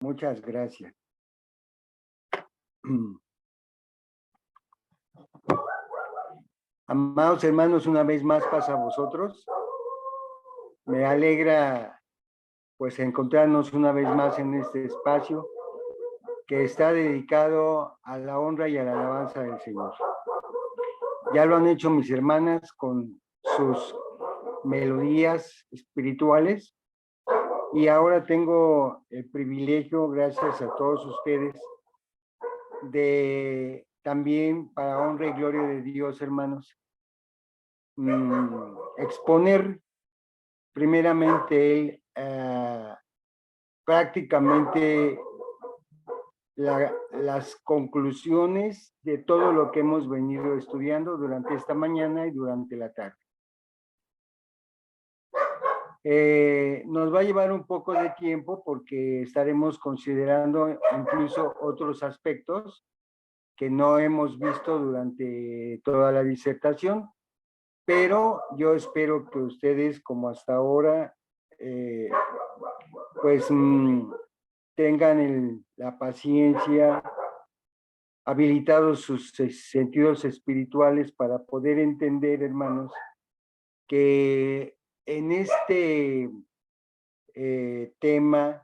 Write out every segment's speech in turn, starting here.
Muchas gracias. Amados hermanos, una vez más pasa a vosotros. Me alegra pues encontrarnos una vez más en este espacio que está dedicado a la honra y a la alabanza del Señor. Ya lo han hecho mis hermanas con sus melodías espirituales y ahora tengo el privilegio, gracias a todos ustedes, de también para honra y gloria de Dios, hermanos, exponer primeramente prácticamente las conclusiones de todo lo que hemos venido estudiando durante esta mañana y durante la tarde. Nos va a llevar un poco de tiempo porque estaremos considerando incluso otros aspectos que no hemos visto durante toda la disertación, pero yo espero que ustedes, como hasta ahora, pues tengan la paciencia, habilitados sus sentidos espirituales para poder entender, hermanos, que en este tema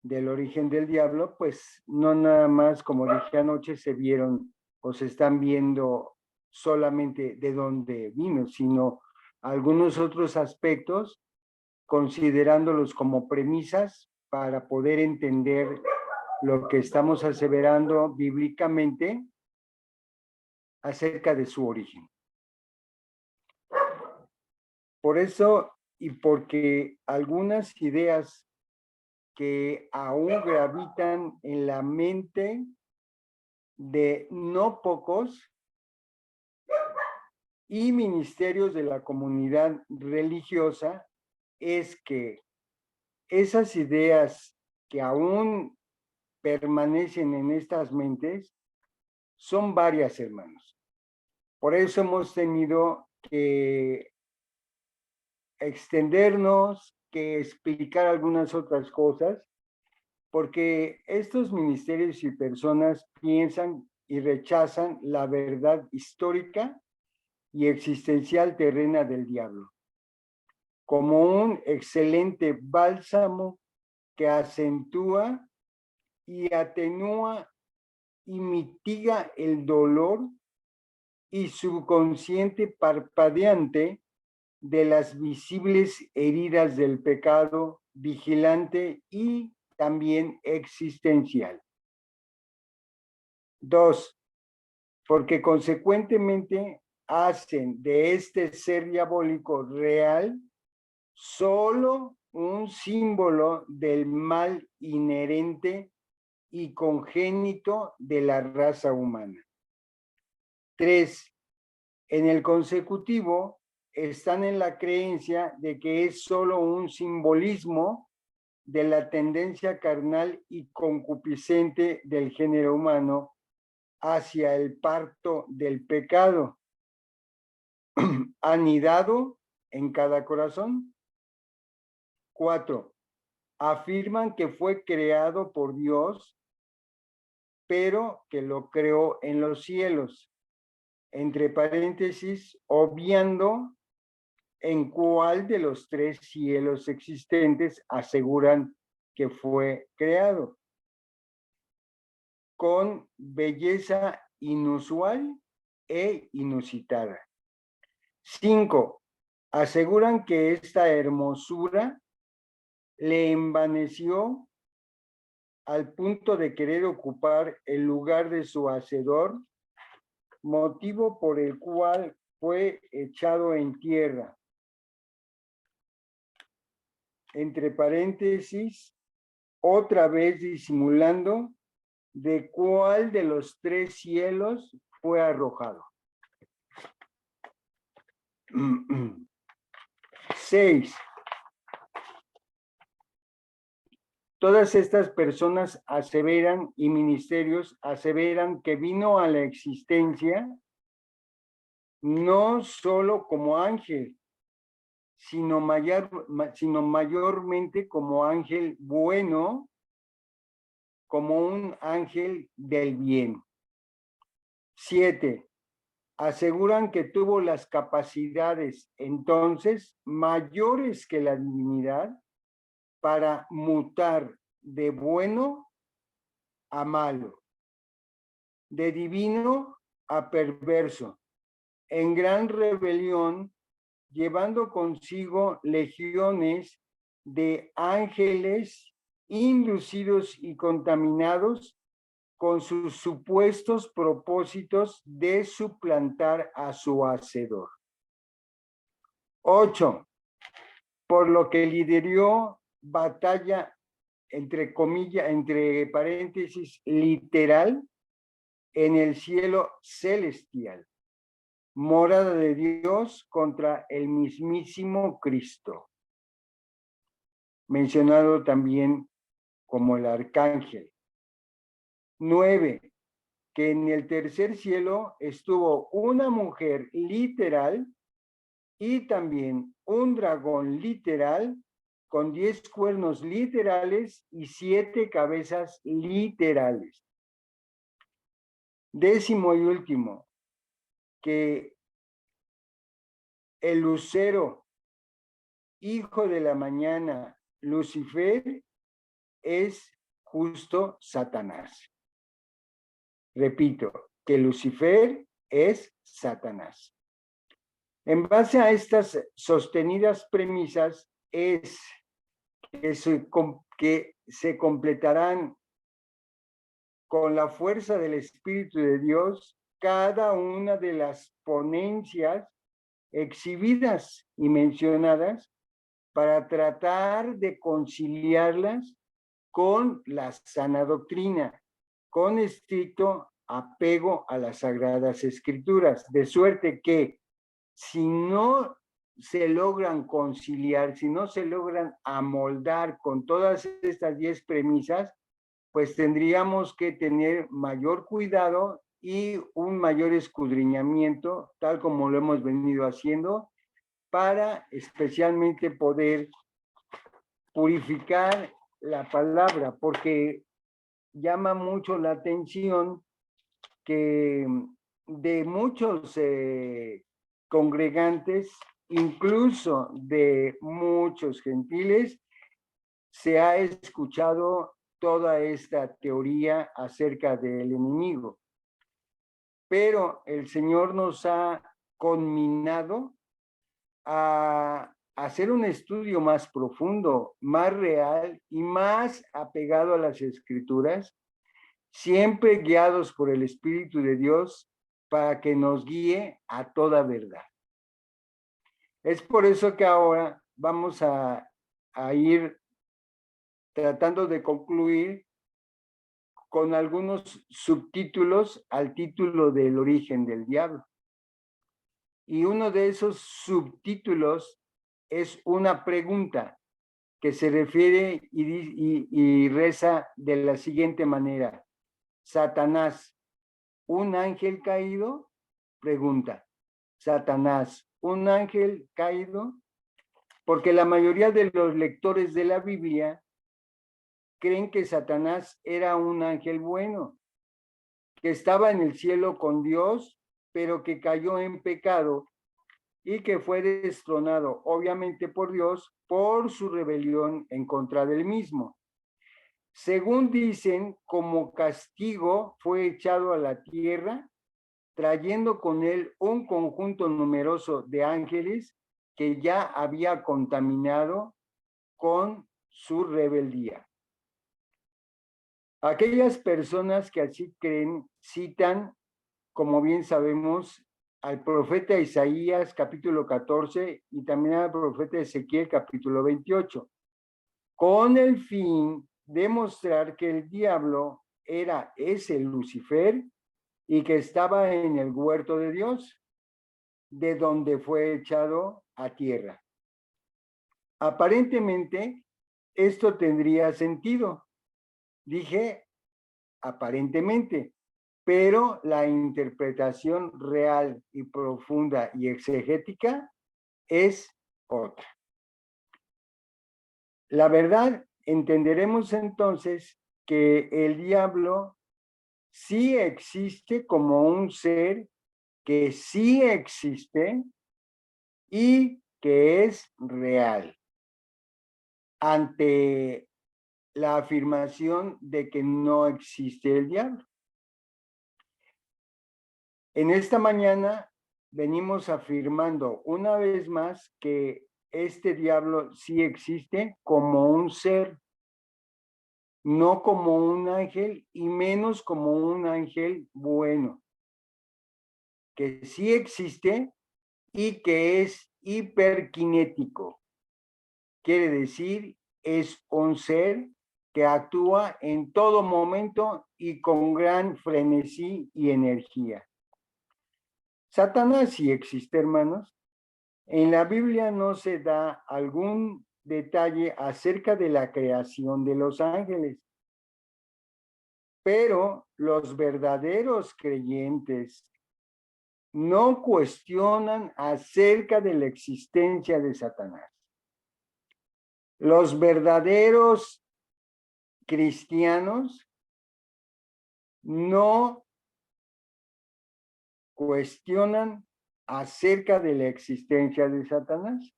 del origen del diablo, pues no nada más, como dije anoche, se vieron o se están viendo solamente de dónde vino, sino algunos otros aspectos, considerándolos como premisas para poder entender lo que estamos aseverando bíblicamente acerca de su origen. Por eso, y porque algunas ideas que aún gravitan en la mente de no pocos y ministerios de la comunidad religiosa, es que esas ideas que aún permanecen en estas mentes son varias, hermanos. Por eso hemos tenido que extendernos, que explicar algunas otras cosas, porque estos ministerios y personas piensan y rechazan la verdad histórica y existencial terrena del diablo, como un excelente bálsamo que acentúa y atenúa y mitiga el dolor y subconsciente parpadeante de las visibles heridas del pecado vigilante y también existencial. 2, porque consecuentemente hacen de este ser diabólico real solo un símbolo del mal inherente y congénito de la raza humana. 3, en el consecutivo están en la creencia de que es solo un simbolismo de la tendencia carnal y concupiscente del género humano hacia el parto del pecado, anidado en cada corazón. 4, afirman que fue creado por Dios, pero que lo creó en los cielos, entre paréntesis, obviando en cuál de los 3 cielos existentes aseguran que fue creado. Con belleza inusual e inusitada. 5, aseguran que esta hermosura le envaneció al punto de querer ocupar el lugar de su hacedor, motivo por el cual fue echado en tierra. Entre paréntesis, otra vez disimulando de cuál de los 3 cielos fue arrojado. 6, todas estas personas aseveran y ministerios aseveran que vino a la existencia no solo como ángel, sino mayormente como ángel bueno como un ángel del bien. 7. Aseguran que tuvo las capacidades entonces mayores que la divinidad para mutar de bueno a malo, de divino a perverso, en gran rebelión, llevando consigo legiones de ángeles inducidos y contaminados con sus supuestos propósitos de suplantar a su hacedor. 8. Por lo que lideró batalla, entre comillas, entre paréntesis, literal, en el cielo celestial, morada de Dios contra el mismísimo Cristo, mencionado también como el arcángel. 9. Que en el tercer cielo estuvo una mujer literal y también un dragón literal con 10 cuernos literales y 7 cabezas literales. 10º y último, que el lucero, hijo de la mañana, Lucifer, es justo Satanás. Repito, que Lucifer es Satanás. En base a estas sostenidas premisas es que se completarán con la fuerza del Espíritu de Dios cada una de las ponencias exhibidas y mencionadas para tratar de conciliarlas con la sana doctrina, con estricto apego a las Sagradas Escrituras, de suerte que si no se logran conciliar, si no se logran amoldar con todas estas 10 premisas, pues tendríamos que tener mayor cuidado y un mayor escudriñamiento, tal como lo hemos venido haciendo, para especialmente poder purificar la palabra, porque llama mucho la atención que de muchos congregantes, incluso de muchos gentiles, se ha escuchado toda esta teoría acerca del enemigo. Pero el Señor nos ha conminado a hacer un estudio más profundo, más real y más apegado a las Escrituras, siempre guiados por el Espíritu de Dios para que nos guíe a toda verdad. Es por eso que ahora vamos a ir tratando de concluir con algunos subtítulos al título del origen del diablo. Y uno de esos subtítulos es una pregunta que se refiere y reza de la siguiente manera: Satanás, ¿un ángel caído? Pregunta. Satanás, ¿un ángel caído? Porque la mayoría de los lectores de la Biblia creen que Satanás era un ángel bueno, que estaba en el cielo con Dios, pero que cayó en pecado y que fue destronado, obviamente por Dios, por su rebelión en contra del mismo. Según dicen, como castigo fue echado a la tierra, trayendo con él un conjunto numeroso de ángeles que ya había contaminado con su rebeldía. Aquellas personas que así creen citan, como bien sabemos, al profeta Isaías capítulo 14 y también al profeta Ezequiel capítulo 28, con el fin de mostrar que el diablo era ese Lucifer y que estaba en el huerto de Dios, de donde fue echado a tierra. Aparentemente, esto tendría sentido. Dije aparentemente, pero la interpretación real y profunda y exegética es otra. La verdad, entenderemos entonces que el diablo sí existe como un ser que sí existe y que es real ante la afirmación de que no existe el diablo. En esta mañana venimos afirmando una vez más que este diablo sí existe como un ser, no como un ángel y menos como un ángel bueno, que sí existe y que es hiperkinético. Quiere decir, es un ser que actúa en todo momento y con gran frenesí y energía. Satanás sí existe, hermanos. En la Biblia no se da algún detalle acerca de la creación de los ángeles, pero los verdaderos creyentes no cuestionan acerca de la existencia de Satanás. Los verdaderos cristianos no cuestionan acerca de la existencia de Satanás.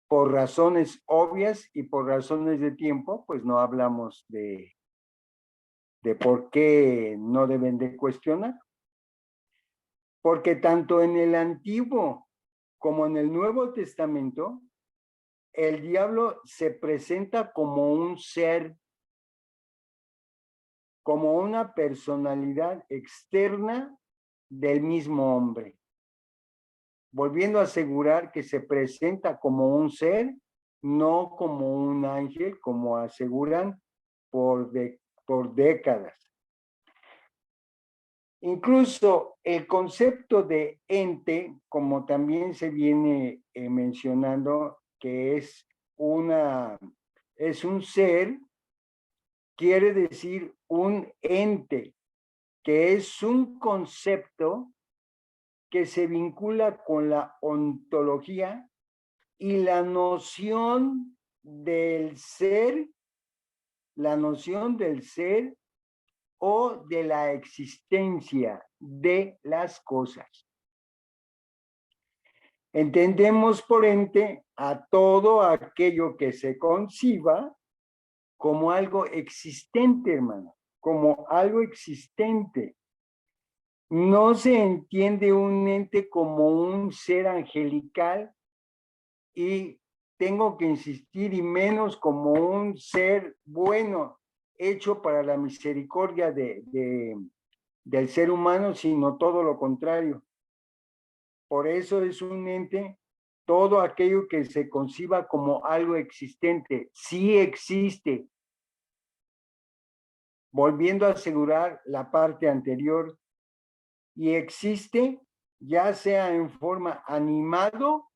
Por razones obvias y por razones de tiempo, pues no hablamos de por qué no deben de cuestionar. Porque tanto en el Antiguo como en el Nuevo Testamento, el diablo se presenta como un ser, como una personalidad externa del mismo hombre, volviendo a asegurar que se presenta como un ser, no como un ángel, como aseguran por décadas. Incluso el concepto de ente, como también se viene mencionando, que es un ser, quiere decir un ente, que es un concepto que se vincula con la ontología y la noción del ser o de la existencia de las cosas. Entendemos por ente a todo aquello que se conciba como algo existente, hermano, como algo existente. No se entiende un ente como un ser angelical y tengo que insistir, y menos como un ser bueno, hecho para la misericordia del ser humano, sino todo lo contrario. Por eso es un ente todo aquello que se conciba como algo existente, sí existe. Volviendo a asegurar la parte anterior, y existe ya sea en forma animado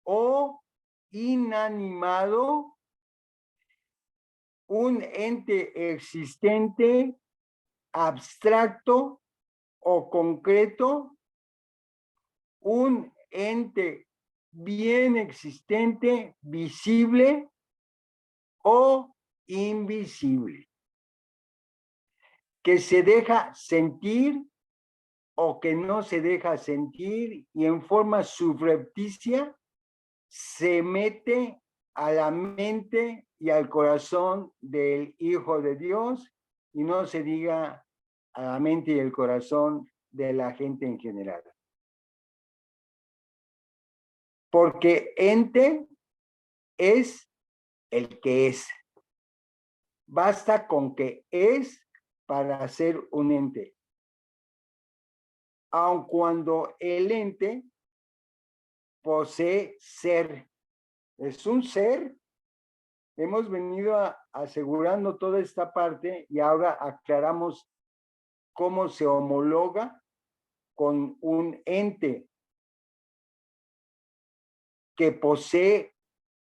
o inanimado, un ente existente, abstracto o concreto, un ente bien existente, visible o invisible, que se deja sentir o que no se deja sentir y en forma subrepticia se mete a la mente y al corazón del Hijo de Dios, y no se diga a la mente y el corazón de la gente en general. Porque ente es el que es. Basta con que es para ser un ente. Aun cuando el ente posee ser. Es un ser. Hemos venido asegurando toda esta parte y ahora aclaramos cómo se homologa con un ente que posee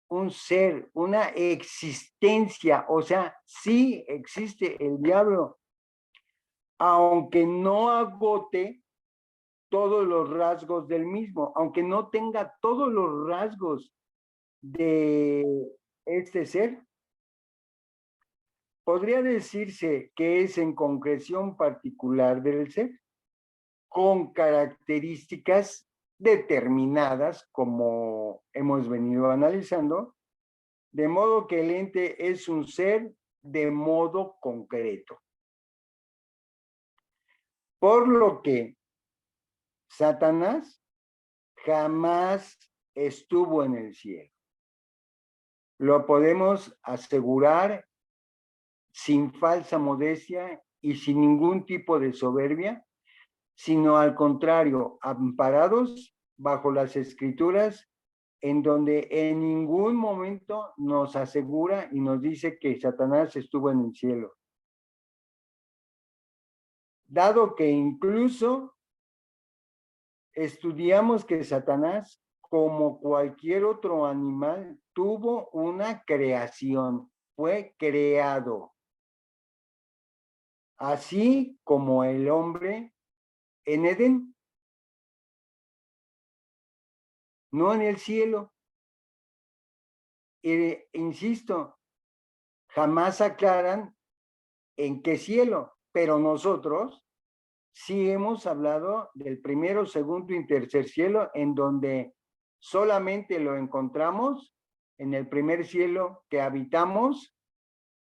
un ser, una existencia, o sea, sí existe el diablo, aunque no agote todos los rasgos del mismo, aunque no tenga todos los rasgos de este ser, podría decirse que es en concreción particular del ser, con características determinadas, como hemos venido analizando, de modo que el ente es un ser de modo concreto. Por lo que Satanás jamás estuvo en el cielo. Lo podemos asegurar sin falsa modestia y sin ningún tipo de soberbia, sino al contrario, amparados bajo las escrituras, en donde en ningún momento nos asegura y nos dice que Satanás estuvo en el cielo. Dado que incluso estudiamos que Satanás, como cualquier otro animal, tuvo una creación, fue creado. Así como el hombre en Edén, no en el cielo. Insisto, jamás aclaran en qué cielo, pero nosotros sí hemos hablado del primero, segundo y tercer cielo, en donde solamente lo encontramos en el primer cielo que habitamos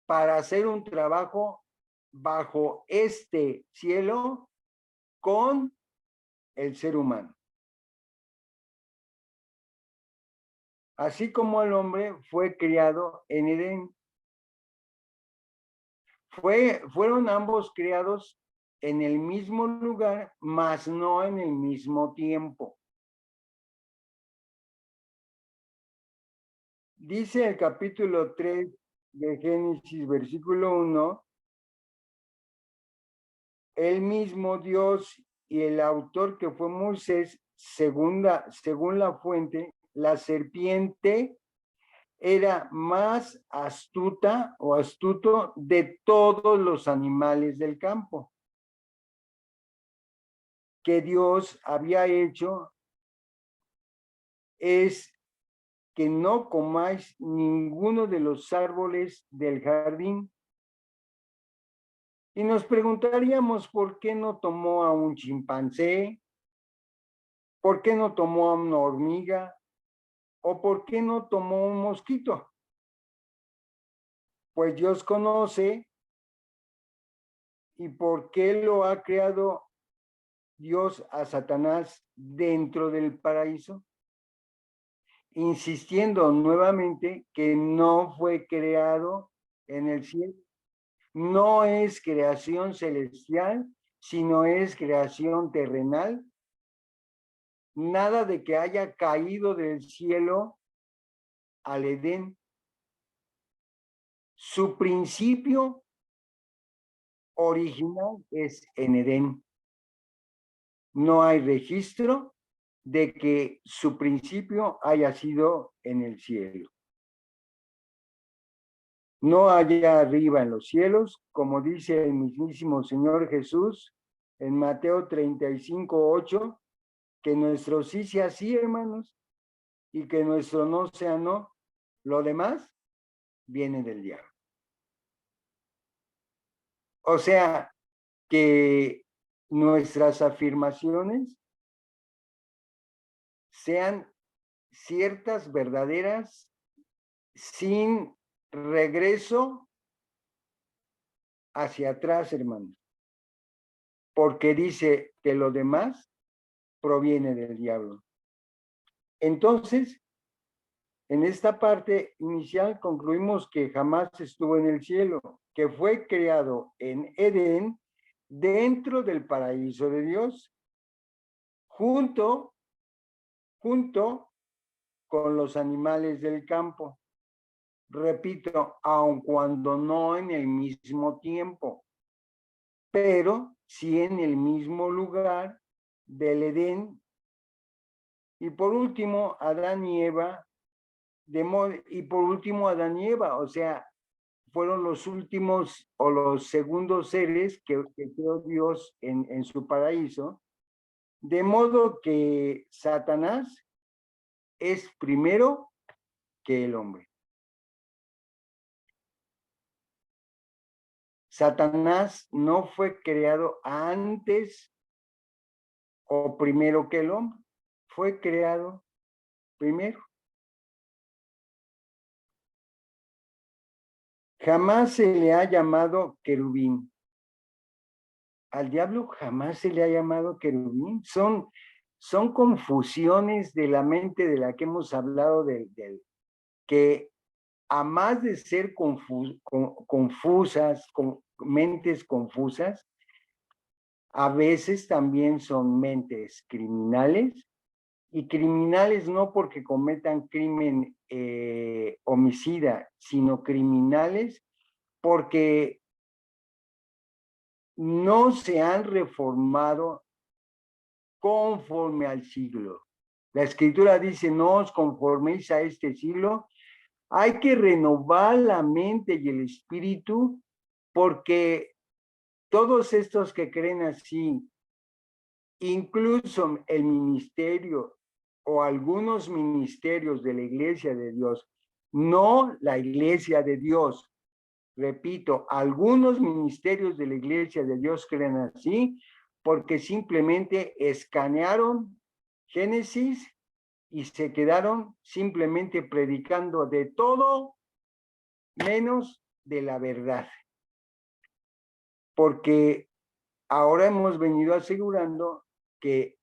para hacer un trabajo bajo este cielo con el ser humano. Así como el hombre fue criado en Edén. Fueron ambos criados en el mismo lugar, mas no en el mismo tiempo. Dice el capítulo 3 de Génesis, versículo 1, el mismo Dios y el autor que fue Moisés, según la fuente, la serpiente era más astuta o astuto de todos los animales del campo que Dios había hecho, es que no comáis ninguno de los árboles del jardín. Y nos preguntaríamos por qué no tomó a un chimpancé, por qué no tomó a una hormiga o por qué no tomó un mosquito. Pues Dios conoce y por qué lo ha creado Dios a Satanás dentro del paraíso, insistiendo nuevamente que no fue creado en el cielo. No es creación celestial, sino es creación terrenal. Nada de que haya caído del cielo al Edén. Su principio original es en Edén. No hay registro de que su principio haya sido en el cielo. No allá arriba en los cielos, como dice el mismísimo Señor Jesús en Mateo 35:8, que nuestro sí sea sí, hermanos, y que nuestro no sea no. Lo demás viene del diablo. O sea, que nuestras afirmaciones sean ciertas, verdaderas, sin regreso hacia atrás, hermanos. Porque dice que lo demás proviene del diablo. Entonces, en esta parte inicial concluimos que jamás estuvo en el cielo, que fue creado en Edén, dentro del paraíso de Dios, junto con los animales del campo. Repito, aun cuando no en el mismo tiempo, pero sí en el mismo lugar del Edén. Y por último, Adán y Eva, Adán y Eva, o sea, fueron los últimos o los segundos seres que creó Dios en su paraíso, de modo que Satanás es primero que el hombre. Satanás no fue creado antes o primero que el hombre, fue creado primero. Jamás se le ha llamado querubín. Al diablo jamás se le ha llamado querubín. Son confusiones de la mente de la que hemos hablado, que a más de ser confusas, con mentes confusas, a veces también son mentes criminales, y criminales no porque cometan crimen homicida, sino criminales porque no se han reformado conforme al siglo. La escritura dice, no os conforméis a este siglo. Hay que renovar la mente y el espíritu, porque todos estos que creen así, incluso el ministerio o algunos ministerios de la Iglesia de Dios, no la Iglesia de Dios, repito, algunos ministerios de la Iglesia de Dios creen así porque simplemente escanearon Génesis y se quedaron simplemente predicando de todo menos de la verdad. Porque ahora hemos venido asegurando que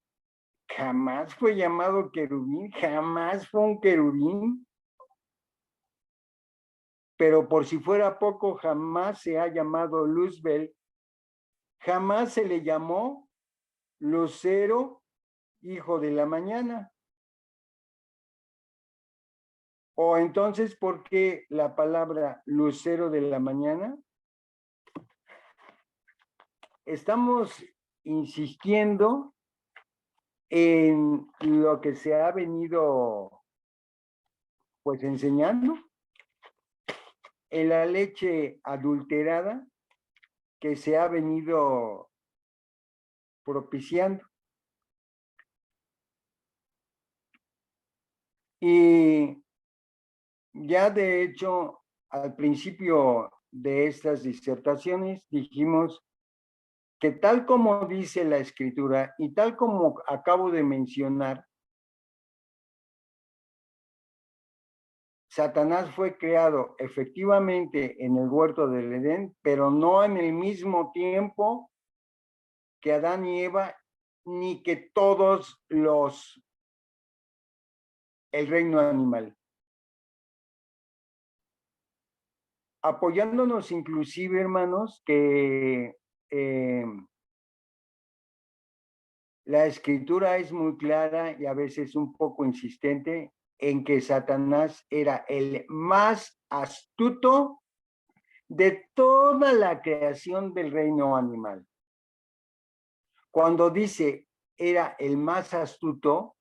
jamás fue llamado querubín, jamás fue un querubín, pero por si fuera poco, jamás se ha llamado Luzbel, jamás se le llamó Lucero, hijo de la mañana. O entonces, ¿por qué la palabra lucero de la mañana? Estamos insistiendo en lo que se ha venido pues enseñando, en la leche adulterada que se ha venido propiciando. Y ya de hecho, al principio de estas disertaciones dijimos que tal como dice la escritura y tal como acabo de mencionar, Satanás fue creado efectivamente en el huerto del Edén, pero no en el mismo tiempo que Adán y Eva, ni que todos el reino animal. Apoyándonos inclusive, hermanos, que la escritura es muy clara y a veces un poco insistente en que Satanás era el más astuto de toda la creación del reino animal. Cuando dice era el más astuto,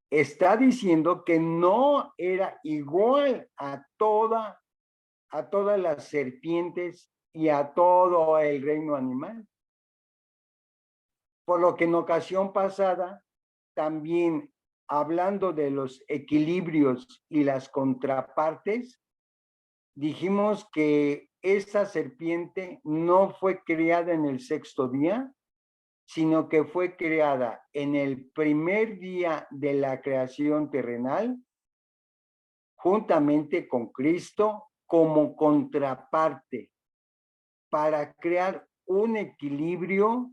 está diciendo que no era igual a todas las serpientes y a todo el reino animal. Por lo que en ocasión pasada, también hablando de los equilibrios y las contrapartes, dijimos que esta serpiente no fue creada en el sexto día, sino que fue creada en el primer día de la creación terrenal, juntamente con Cristo como contraparte, para crear un equilibrio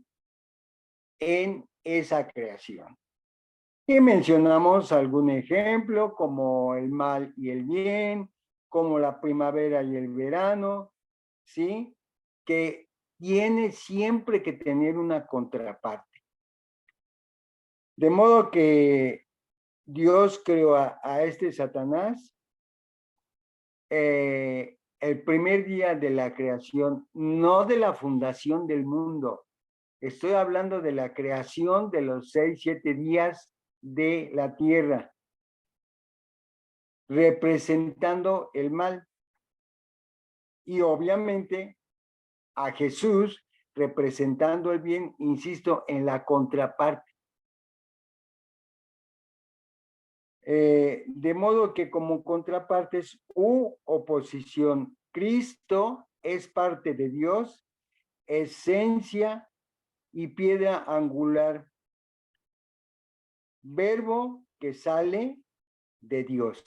en esa creación. Y mencionamos algún ejemplo como el mal y el bien, como la primavera y el verano, ¿sí? Que tiene siempre que tener una contraparte. De modo que Dios creó a este Satanás el primer día de la creación, no de la fundación del mundo. Estoy hablando de la creación de los 6, 7 días de la tierra, representando el mal. Y obviamente a Jesús representando el bien, insisto, en la contraparte. De modo que como contrapartes u oposición, Cristo es parte de Dios, esencia y piedra angular, verbo que sale de Dios.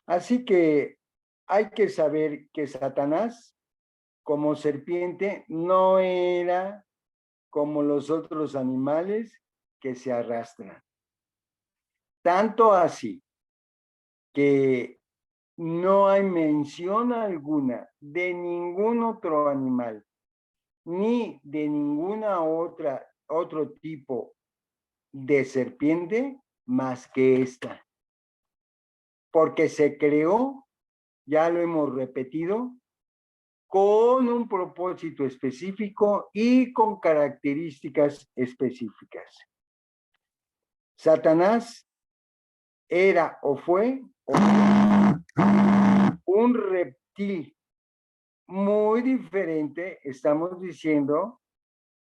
Así que hay que saber que Satanás, como serpiente, no era como los otros animales que se arrastran. Tanto así que no hay mención alguna de ningún otro animal, ni de ninguna otro tipo de serpiente más que esta. Porque se creó, ya lo hemos repetido, con un propósito específico y con características específicas. Satanás era o fue un reptil muy diferente, estamos diciendo,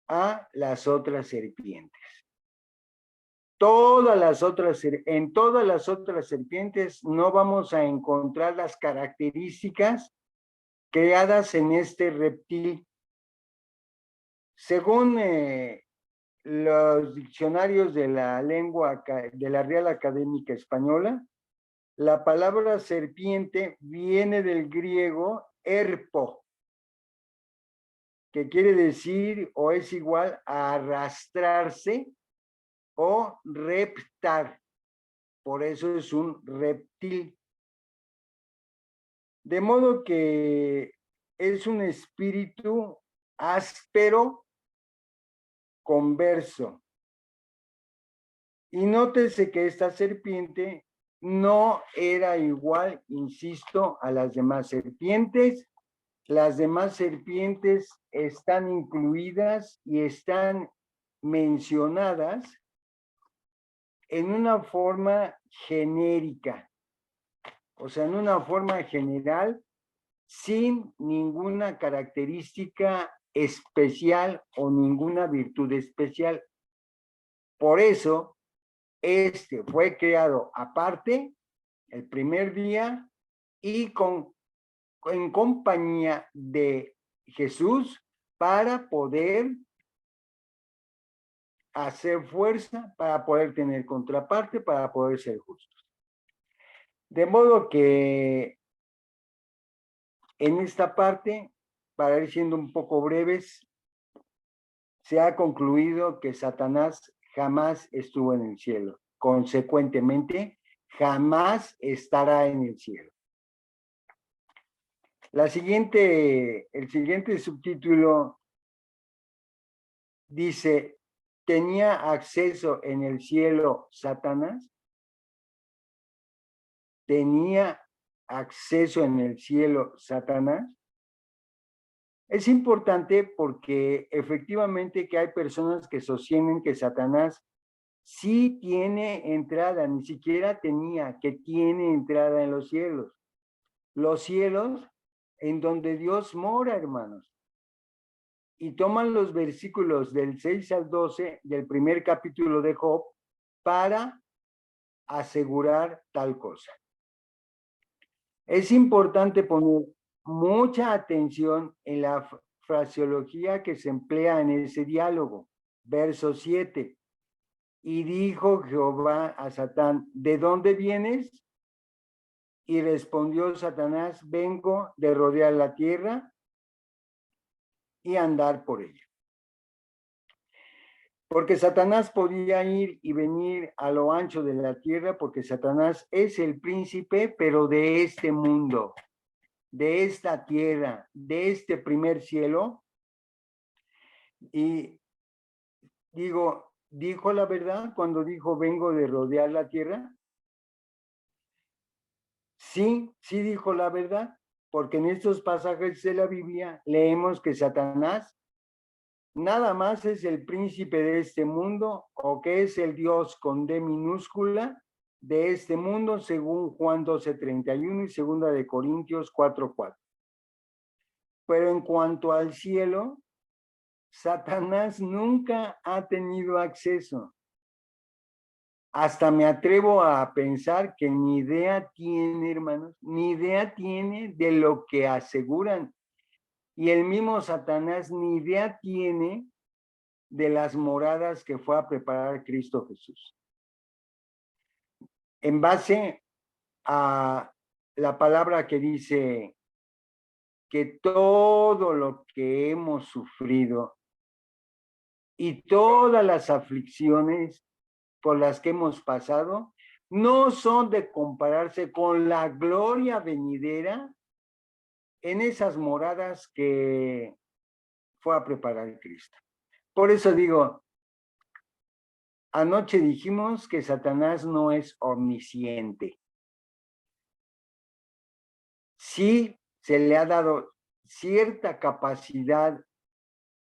a las otras serpientes. En todas las otras serpientes no vamos a encontrar las características creadas en este reptil. Según los diccionarios de la lengua de la Real Académica Española, la palabra serpiente viene del griego herpo, que quiere decir o es igual a arrastrarse o reptar. Por eso es un reptil. De modo que es un espíritu áspero, converso. Y nótese que esta serpiente no era igual, insisto, a las demás serpientes. Las demás serpientes están incluidas y están mencionadas en una forma genérica, o sea, en una forma general, sin ninguna característica especial o ninguna virtud especial. Por eso, este fue creado aparte el primer día y en compañía de Jesús para poder hacer fuerza, para poder tener contraparte, para poder ser justos. De modo que en esta parte, para ir siendo un poco breves, se ha concluido que Satanás jamás estuvo en el cielo. Consecuentemente, jamás estará en el cielo. El siguiente subtítulo dice, ¿tenía acceso en el cielo Satanás? ¿Tenía acceso en el cielo Satanás? Es importante porque efectivamente que hay personas que sostienen que Satanás sí tiene entrada, ni siquiera tenía, que tiene entrada en los cielos. Los cielos en donde Dios mora, hermanos. Y toman los versículos del 6 al 12 del primer capítulo de Job para asegurar tal cosa. Es importante poner mucha atención en la fraseología que se emplea en ese diálogo. Verso 7. Y dijo Jehová a Satán, ¿de dónde vienes? Y respondió Satanás, vengo de rodear la tierra y andar por ella. Porque Satanás podía ir y venir a lo ancho de la tierra, porque Satanás es el príncipe, pero de este mundo, de esta tierra, de este primer cielo. Y ¿dijo la verdad cuando dijo vengo de rodear la tierra? Sí, sí dijo la verdad, porque en estos pasajes de la Biblia leemos que Satanás nada más es el príncipe de este mundo o que es el Dios con D minúscula de este mundo, según Juan 12:31 y segunda de Corintios 4:4. Pero en cuanto al cielo, Satanás nunca ha tenido acceso. hasta me atrevo a pensar que ni idea tiene, hermanos, ni idea tiene de lo que aseguran. Y el mismo Satanás ni idea tiene de las moradas que fue a preparar Cristo Jesús. En base a la palabra que dice que todo lo que hemos sufrido y todas las aflicciones por las que hemos pasado no son de compararse con la gloria venidera en esas moradas que fue a preparar Cristo. Por eso digo, anoche dijimos que Satanás no es omnisciente. Sí se le ha dado cierta capacidad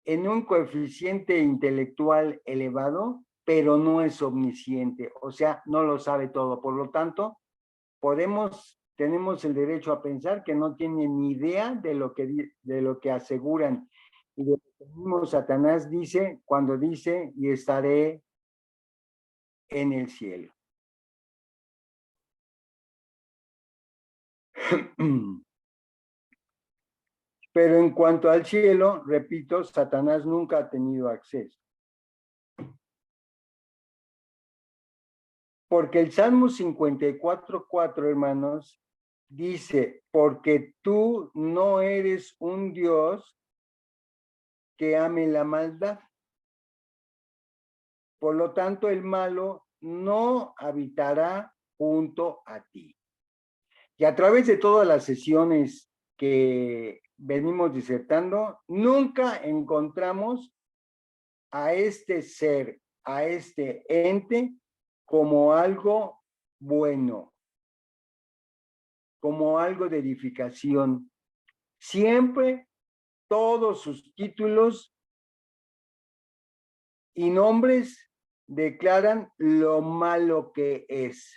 en un coeficiente intelectual elevado, pero no es omnisciente, o sea, no lo sabe todo. Por lo tanto, tenemos el derecho a pensar que no tiene ni idea de lo que aseguran y de lo que mismo Satanás dice cuando dice y estaré en el cielo. Pero en cuanto al cielo, repito, Satanás nunca ha tenido acceso. Porque el Salmo 54:4, hermanos, dice, porque tú no eres un Dios que ame la maldad. Por lo tanto, el malo no habitará junto a ti. Y a través de todas las sesiones que venimos disertando, nunca encontramos a este ser, a este ente, como algo bueno, como algo de edificación. Siempre todos sus títulos y nombres declaran lo malo que es.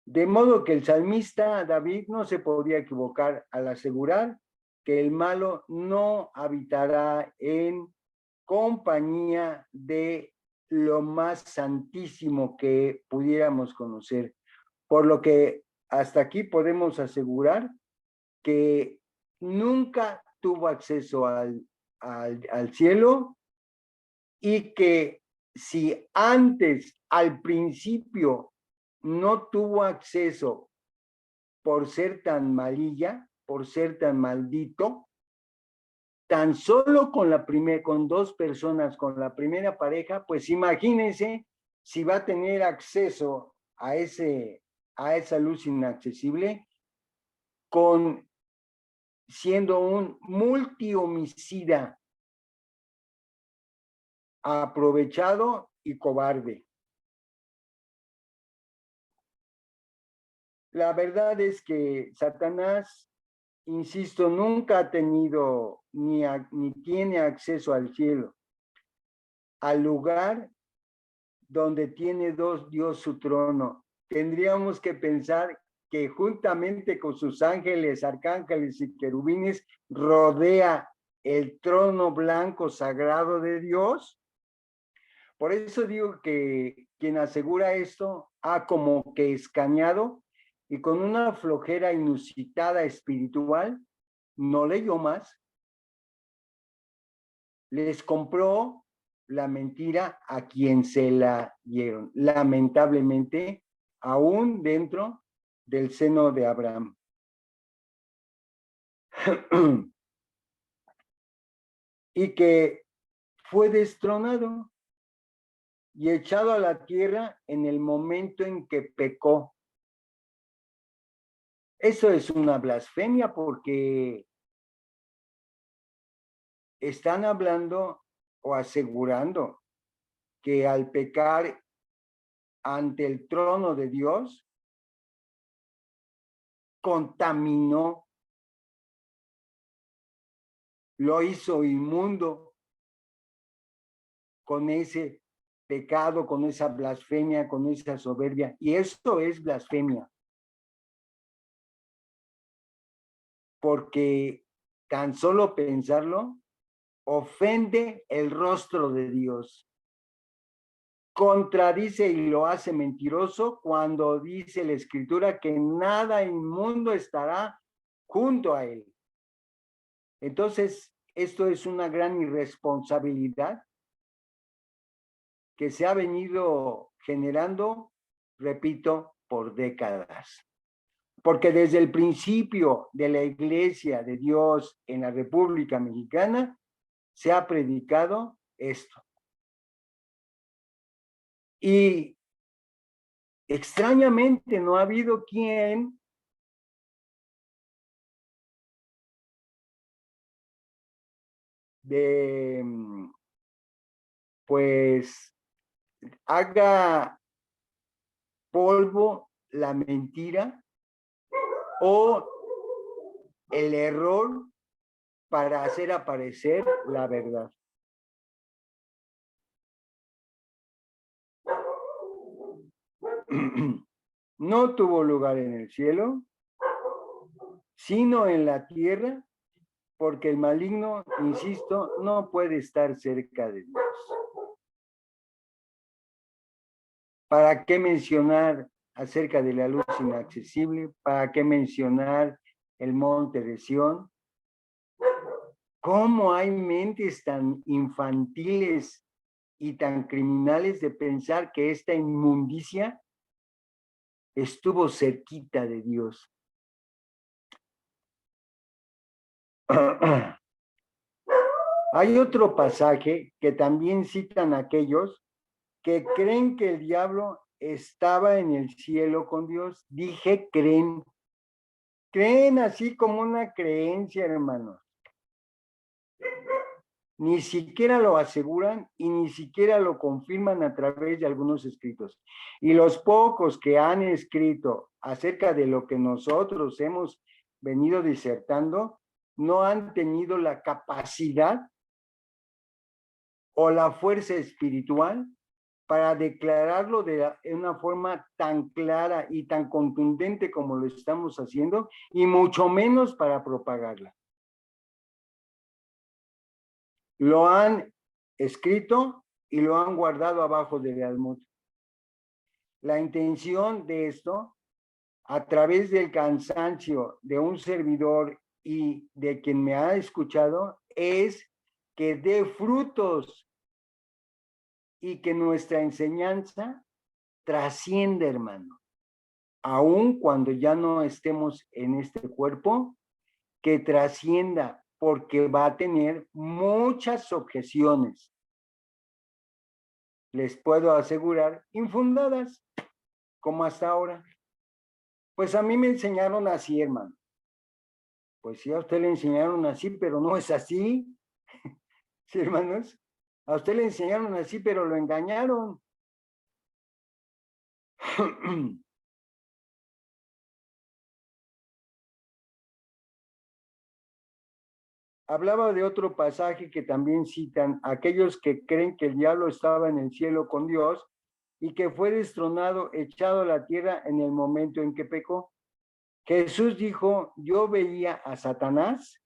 De modo que el salmista David no se podía equivocar al asegurar que el malo no habitará en compañía de lo más santísimo que pudiéramos conocer. Por lo que hasta aquí podemos asegurar que nunca tuvo acceso al cielo y que si antes, al principio, no tuvo acceso por ser tan malilla, por ser tan maldito, tan solo con dos personas, con la primera pareja, pues imagínense si va a tener acceso a esa luz inaccesible siendo un multihomicida, aprovechado y cobarde. La verdad es que Satanás, insisto, nunca ha tenido ni tiene acceso al cielo, al lugar donde tiene Dios su trono. Tendríamos que pensar que juntamente con sus ángeles, arcángeles y querubines rodea el trono blanco sagrado de Dios. Por eso digo que quien asegura esto ha como que escaneado y con una flojera inusitada espiritual, no leyó más, les compró la mentira a quien se la dieron, lamentablemente, aún dentro del seno de Abraham. Y que fue destronado y echado a la tierra en el momento en que pecó. Eso es una blasfemia porque están hablando o asegurando que al pecar ante el trono de Dios, contaminó, lo hizo inmundo con ese pecado, con esa blasfemia, con esa soberbia. Y esto es blasfemia. Porque tan solo pensarlo ofende el rostro de Dios. contradice y lo hace mentiroso cuando dice la Escritura que nada inmundo estará junto a él. Entonces, esto es una gran irresponsabilidad que se ha venido generando, repito, por décadas. Porque desde el principio de la Iglesia de Dios en la República Mexicana se ha predicado esto. Y extrañamente no ha habido quien pues haga polvo la mentira o el error para hacer aparecer la verdad. No tuvo lugar en el cielo, sino en la tierra, porque el maligno, insisto, no puede estar cerca de Dios. ¿Para qué mencionar acerca de la luz inaccesible? ¿Para qué mencionar el monte de Sión? ¿Cómo hay mentes tan infantiles y tan criminales de pensar que esta inmundicia estuvo cerquita de Dios? Hay otro pasaje que también citan aquellos que creen que el diablo estaba en el cielo con Dios. Dije creen. Creen así como una creencia, hermanos. Ni siquiera lo aseguran y ni siquiera lo confirman a través de algunos escritos. Y los pocos que han escrito acerca de lo que nosotros hemos venido disertando, no han tenido la capacidad o la fuerza espiritual para declararlo de una forma tan clara y tan contundente como lo estamos haciendo, y mucho menos para propagarla. Lo han escrito y lo han guardado abajo del almud. La intención de esto, a través del cansancio de un servidor y de quien me ha escuchado, es que dé frutos y que nuestra enseñanza trascienda, hermano. Aun cuando ya no estemos en este cuerpo, que trascienda, porque va a tener muchas objeciones. Les puedo asegurar, infundadas, como hasta ahora. Pues a mí me enseñaron así, hermano. Pues sí, a usted le enseñaron así, pero no es así. Sí, hermanos. A usted le enseñaron así, pero lo engañaron. Hablaba de otro pasaje que también citan aquellos que creen que el diablo estaba en el cielo con Dios y que fue destronado, echado a la tierra en el momento en que pecó. Jesús dijo, yo veía a Satanás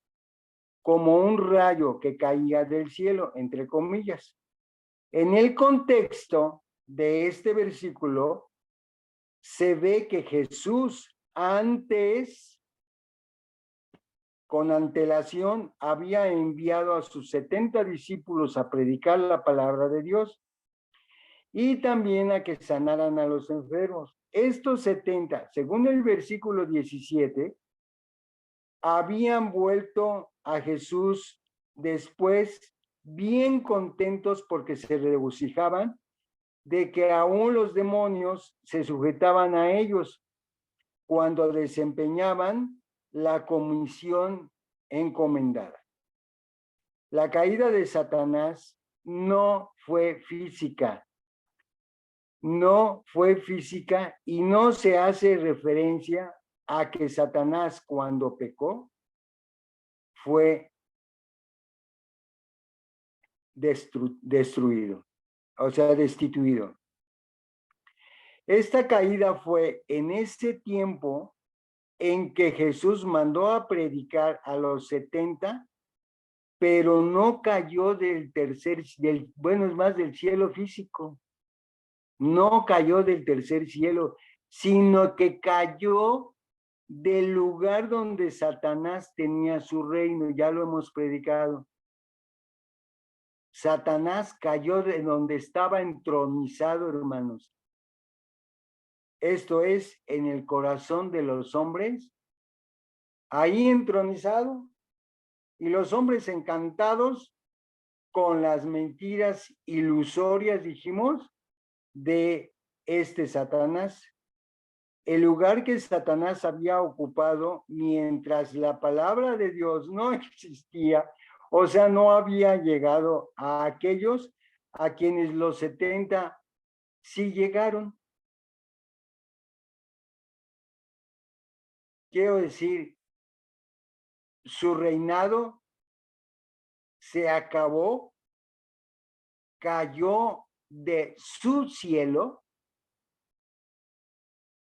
como un rayo que caía del cielo, entre comillas. En el contexto de este versículo, se ve que Jesús antes, con antelación, había enviado a sus 70 discípulos a predicar la palabra de Dios y también a que sanaran a los enfermos. Estos 70, según el versículo 17, habían vuelto a Jesús después bien contentos porque se regocijaban de que aún los demonios se sujetaban a ellos cuando desempeñaban la comisión encomendada. La caída de Satanás no fue física, y no se hace referencia a que Satanás cuando pecó fue destruido, o sea, destituido. Esta caída fue en ese tiempo en que Jesús mandó a predicar a los 70, pero no cayó del es más del cielo físico. No cayó del tercer cielo, sino que cayó del lugar donde Satanás tenía su reino. Ya lo hemos predicado. Satanás cayó de donde estaba entronizado, hermanos. Esto es, en el corazón de los hombres, ahí entronizado, y los hombres encantados con las mentiras ilusorias, dijimos, de este Satanás. El lugar que Satanás había ocupado mientras la palabra de Dios no existía, o sea, no había llegado a aquellos a quienes los 70 sí llegaron. Quiero decir, su reinado se acabó, cayó de su cielo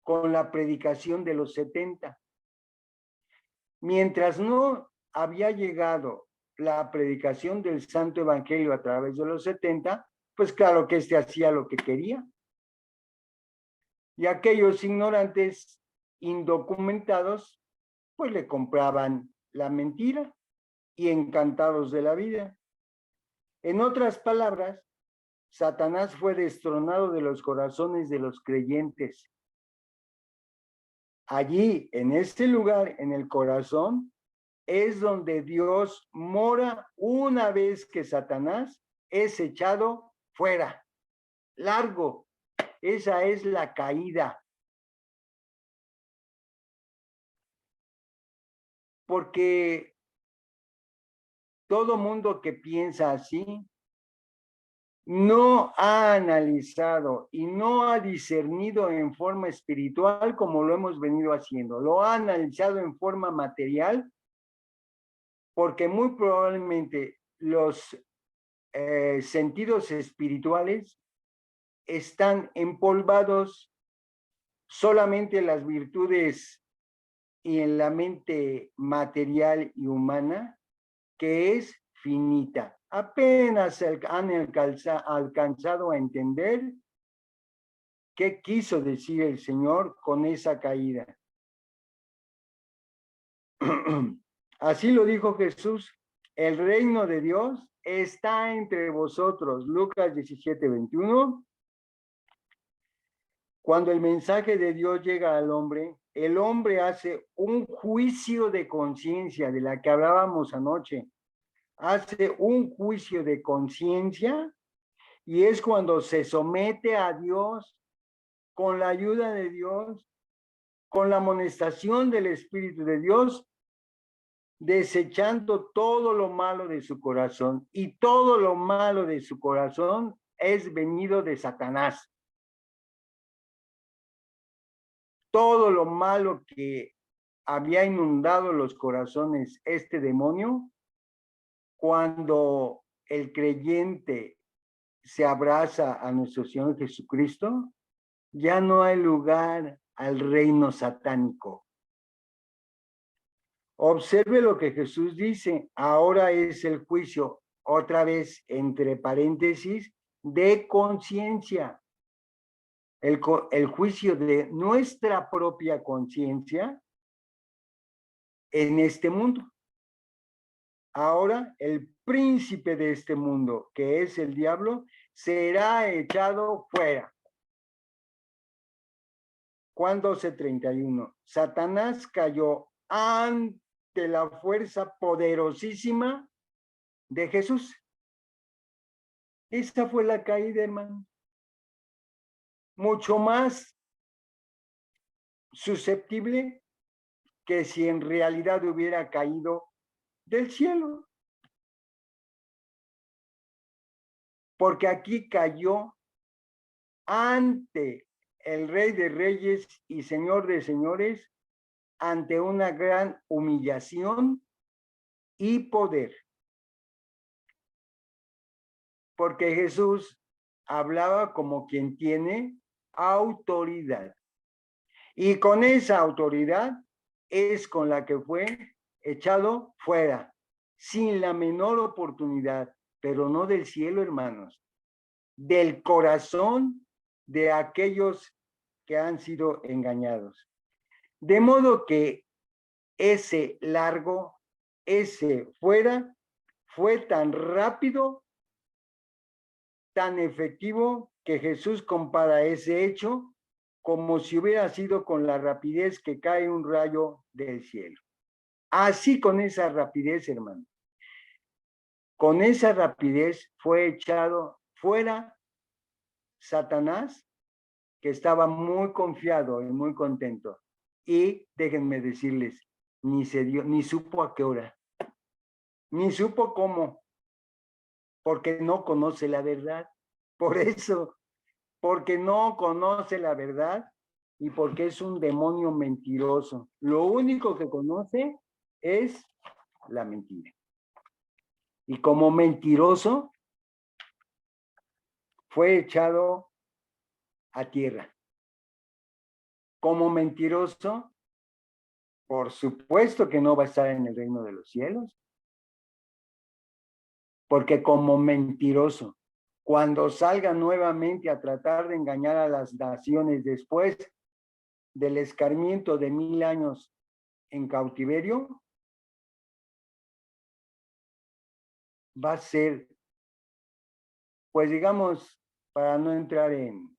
con la predicación de los 70. Mientras no había llegado la predicación del Santo Evangelio a través de los 70, pues claro que hacía lo que quería. Y aquellos ignorantes, indocumentados, pues le compraban la mentira y encantados de la vida. En otras palabras, Satanás fue destronado de los corazones de los creyentes. Allí, en este lugar, en el corazón, es donde Dios mora una vez que Satanás es echado fuera. Largo. Esa es la caída. Porque todo mundo que piensa así no ha analizado y no ha discernido en forma espiritual como lo hemos venido haciendo. Lo ha analizado en forma material porque muy probablemente los sentidos espirituales están empolvados solamente en las virtudes y en la mente material y humana, que es finita. Apenas han alcanzado a entender qué quiso decir el Señor con esa caída. Así lo dijo Jesús, el reino de Dios está entre vosotros. Lucas 17:21. Cuando el mensaje de Dios llega al hombre, el hombre hace un juicio de conciencia, de la que hablábamos anoche. Hace un juicio de conciencia y es cuando se somete a Dios con la ayuda de Dios, con la amonestación del Espíritu de Dios, desechando todo lo malo de su corazón. Y todo lo malo de su corazón es venido de Satanás. Todo lo malo que había inundado los corazones este demonio, cuando el creyente se abraza a nuestro Señor Jesucristo, ya no hay lugar al reino satánico. Observe lo que Jesús dice, ahora es el juicio, otra vez entre paréntesis, de conciencia. El juicio de nuestra propia conciencia en este mundo. Ahora el príncipe de este mundo, que es el diablo, será echado fuera. Juan 12:31. Satanás cayó ante la fuerza poderosísima de Jesús. Esta fue la caída, hermano. Mucho más susceptible que si en realidad hubiera caído del cielo. Porque aquí cayó ante el Rey de Reyes y Señor de Señores, ante una gran humillación y poder. Porque Jesús hablaba como quien tiene autoridad. Y con esa autoridad es con la que fue echado fuera, sin la menor oportunidad, pero no del cielo, hermanos, del corazón de aquellos que han sido engañados. De modo que ese largo, ese fuera, fue tan rápido, tan efectivo, que Jesús compara ese hecho como si hubiera sido con la rapidez que cae un rayo del cielo. Así, con esa rapidez, hermano. Con esa rapidez fue echado fuera Satanás, que estaba muy confiado y muy contento. Y déjenme decirles, ni supo a qué hora, ni supo cómo, porque no conoce la verdad. Por eso, porque no conoce la verdad y porque es un demonio mentiroso. Lo único que conoce es la mentira. Y como mentiroso, fue echado a tierra. Como mentiroso, por supuesto que no va a estar en el reino de los cielos. Porque como mentiroso, cuando salga nuevamente a tratar de engañar a las naciones después del escarmiento de 1000 años en cautiverio, va a ser, pues digamos, para no entrar en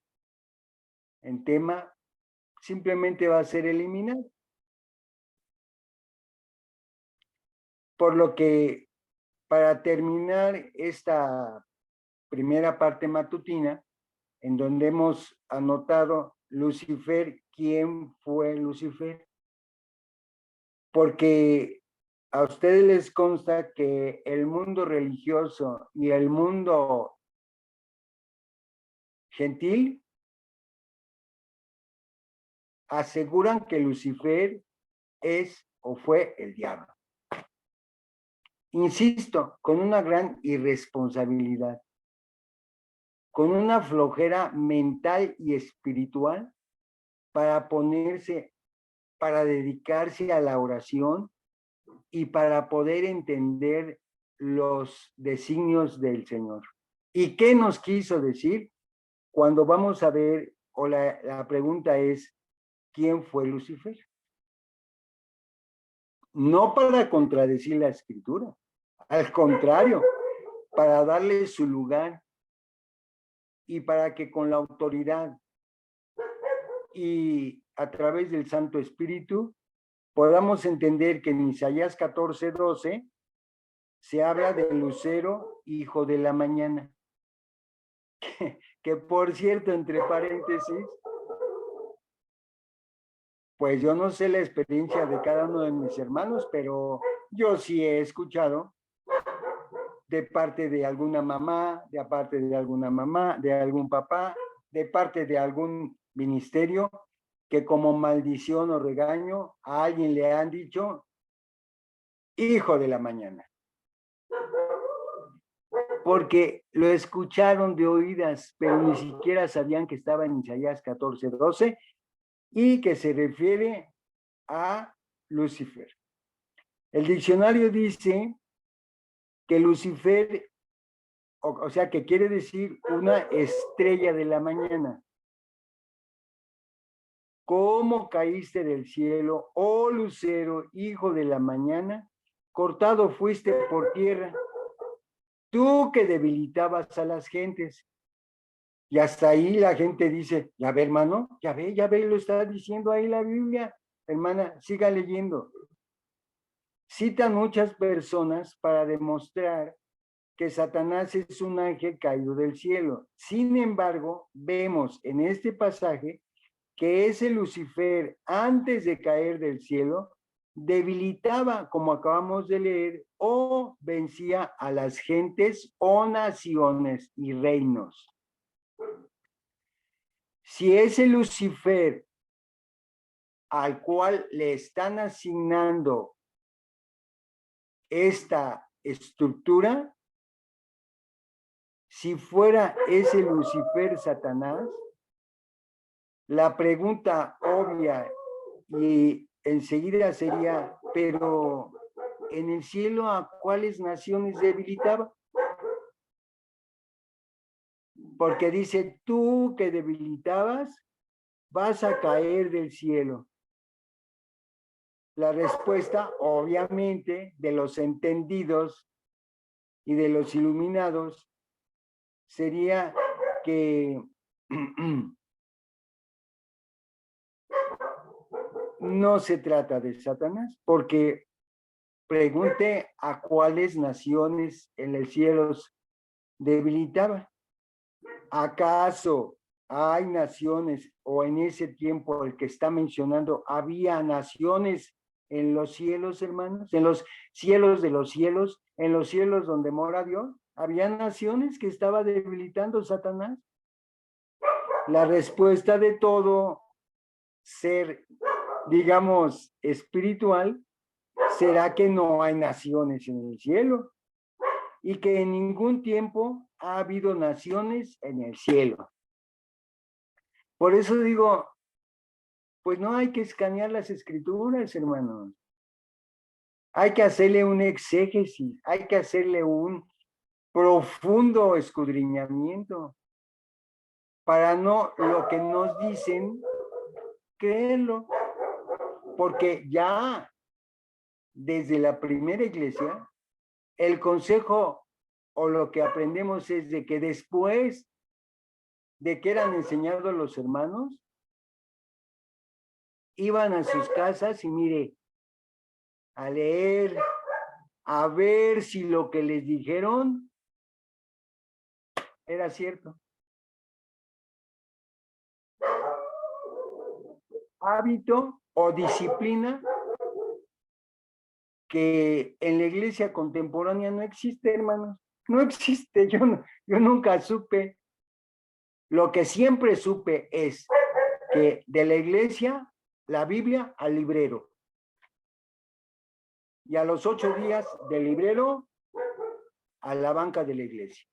tema, simplemente va a ser eliminado. Por lo que, para terminar esta primera parte matutina, en donde hemos anotado Lucifer, ¿quién fue Lucifer? Porque a ustedes les consta que el mundo religioso y el mundo gentil aseguran que Lucifer es o fue el diablo. Insisto, con una gran irresponsabilidad, con una flojera mental y espiritual para dedicarse a la oración y para poder entender los designios del Señor. ¿Y qué nos quiso decir? Cuando vamos a ver, o la pregunta es, ¿quién fue Lucifer? No para contradecir la escritura, al contrario, para darle su lugar y para que con la autoridad y a través del Santo Espíritu podamos entender que en Isaías 14:12 se habla de Lucero, hijo de la mañana. Que por cierto, entre paréntesis, pues yo no sé la experiencia de cada uno de mis hermanos, pero yo sí he escuchado de parte de alguna mamá, de parte de alguna mamá, de algún papá, de parte de algún ministerio, que como maldición o regaño a alguien le han dicho, hijo de la mañana. Porque lo escucharon de oídas, pero ni siquiera sabían que estaba en Isaías 14:12 y que se refiere a Lucifer. El diccionario dice que Lucifer, o sea, que quiere decir una estrella de la mañana. ¿Cómo caíste del cielo, oh lucero, hijo de la mañana? Cortado fuiste por tierra, tú que debilitabas a las gentes. Y hasta ahí la gente dice, ya ve, hermano, ya ve, lo está diciendo ahí la Biblia. Hermana, siga leyendo. Citan muchas personas para demostrar que Satanás es un ángel caído del cielo. Sin embargo, vemos en este pasaje que ese Lucifer, antes de caer del cielo, debilitaba, como acabamos de leer, o vencía a las gentes o naciones y reinos. Si ese Lucifer al cual le están asignando esta estructura, si fuera ese Lucifer Satanás, la pregunta obvia y enseguida sería, pero en el cielo, ¿a cuáles naciones debilitaba? porque dice, tú que debilitabas, vas a caer del cielo. La respuesta, obviamente, de los entendidos y de los iluminados sería que no se trata de Satanás, porque pregunte a cuáles naciones en el cielo debilitaba. ¿Acaso hay naciones, o en ese tiempo el que está mencionando, había naciones en los cielos, hermanos? En los cielos de los cielos, en los cielos donde mora Dios, ¿había naciones que estaba debilitando Satanás? La respuesta de todo ser, digamos, espiritual, será que no hay naciones en el cielo y que en ningún tiempo ha habido naciones en el cielo. Por eso digo, pues no hay que escanear las escrituras, hermanos. Hay que hacerle un exégesis, hay que hacerle un profundo escudriñamiento para no lo que nos dicen creerlo, porque ya desde la primera iglesia el consejo o lo que aprendemos es de que después de que eran enseñados los hermanos, iban a sus casas y mire, a leer, a ver si lo que les dijeron era cierto. Hábito o disciplina que en la iglesia contemporánea no existe, hermanos. No existe, yo nunca supe. Lo que siempre supe es que de la iglesia, la Biblia al librero. Y a los 8 días del librero a la banca de la iglesia.